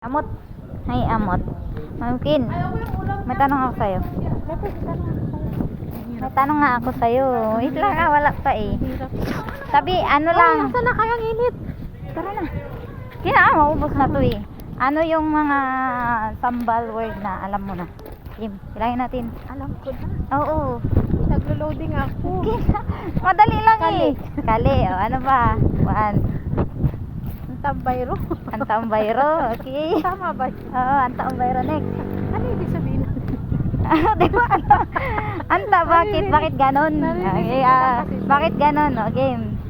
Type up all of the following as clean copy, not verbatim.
Amot. Hay amot. Mungkin. May tanong ako sa'yo. May tanong nga ako sa'yo. Wait lang wala pa eh. Sabi, ano lang. Nasaan na kayang init? Tara na. Kaya maubos na to eh. Ano yung mga sambal word na alam mo na? Kim, bilangin natin. Alam ko na. Oo. Naglo-loading ako. Madali lang Kali. eh. Kali. O, ano ba? One. Ang tambayro. Ang tambayro. Okay. Tama ba? Oo, ang tambayro next. Ano ibig sabihin? Di ba? Anta, bakit? Bakit ganon? Okay, bakit ganon? O, game.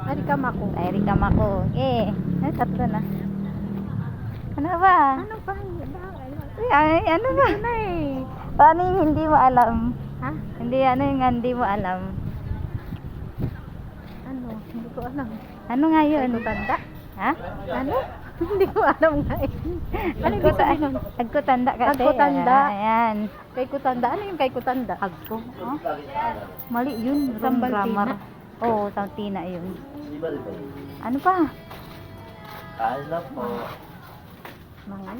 Arikam ako. Erika Mako. Okay. Ay, tatlo na. Ano ba? Ano ba? Ay, ano ba? Ano eh? Paano yung hindi mo alam? Ha? Hindi, ano yung hindi mo alam? Ano? Hindi ko alam. Ano nga yun? Kay Kutanda? Ha? Ano? Hindi ko alam nga eh. Ano ibig sabihin nun? Agkutanda kasi. Agkutanda. Ayan. Kay Kutanda? Ano yung kay Kutanda? Agko. Oh? Mali yun. Wrong Sambal grammar. tina. Oo, Tina yun. Ano pa? Alam po. Mangan?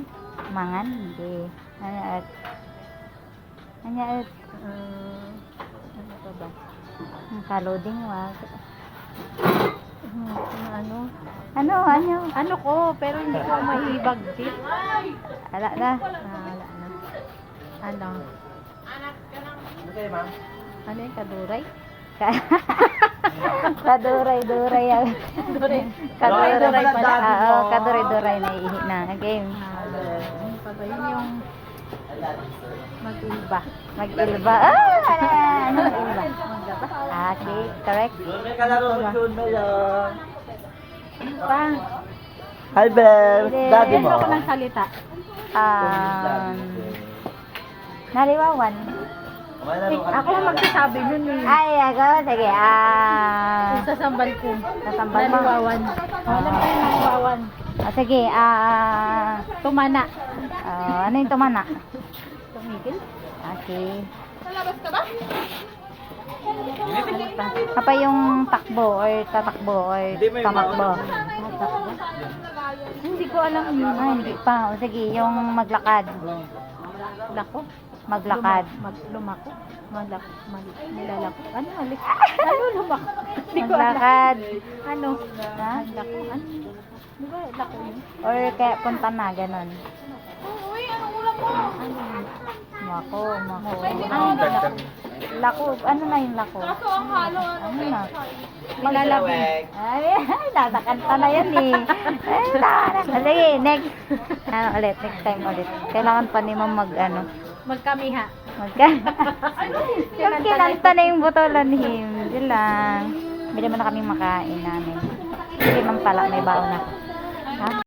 Mangan? Hindi. Ano at? Ano at? Ano pa ba? Kaloding wag. Ano? Ano? Ano ko? Pero hindi ko mahibag din. Ala na. Wala na. Ano? Ano kayo, ma'am? Ano yung kaduray? Kaduray-duray yan. Duray. Kaduray pala. Oo, kaduray-duray na ihi na. Game. Ano pa ba? Yun yung mag-ilba. Mag-ilba. Ano mag-ilba? Okay, correct. May kalaro doon na yan. Pa, Hi, Bel. Daddy mo. ano ko ng salita? Naliwawan. Ako ang magsasabi nun eh. Ay, ako. Sige. Yung sasambal ko. Sasambal mo. Naliwawan. Alam ko yung naliwawan. Sige. Tumana. Ano yung tumana? Tumigil? Okay. Apa yung takbo or tatakbo or tamakbo? Hindi ko alam yun. Hindi pa. O sige, yung maglakad. Lako? Maglakad. Lumako? Nilalako? Ano? Ano lumako? Hindi ko alam. Maglakad. Ano? Ha? Lako? Ano? Di ba lako yun? Or kaya punta na, ganon. Ano yun? Mako. Ano lako? Lako. Ano na yung lako? Ano na? Maglalabo. Ay, nakakanta na yan eh. Ay, tara. Sige, next. Ano ulit? Next time ulit. Kailangan pa ni ma'am Magkamiha. Yung kinanta na yung botolan him. Yun lang. Bili mo na kami makain namin. Sige, ma'am pala. May baon na. Ha?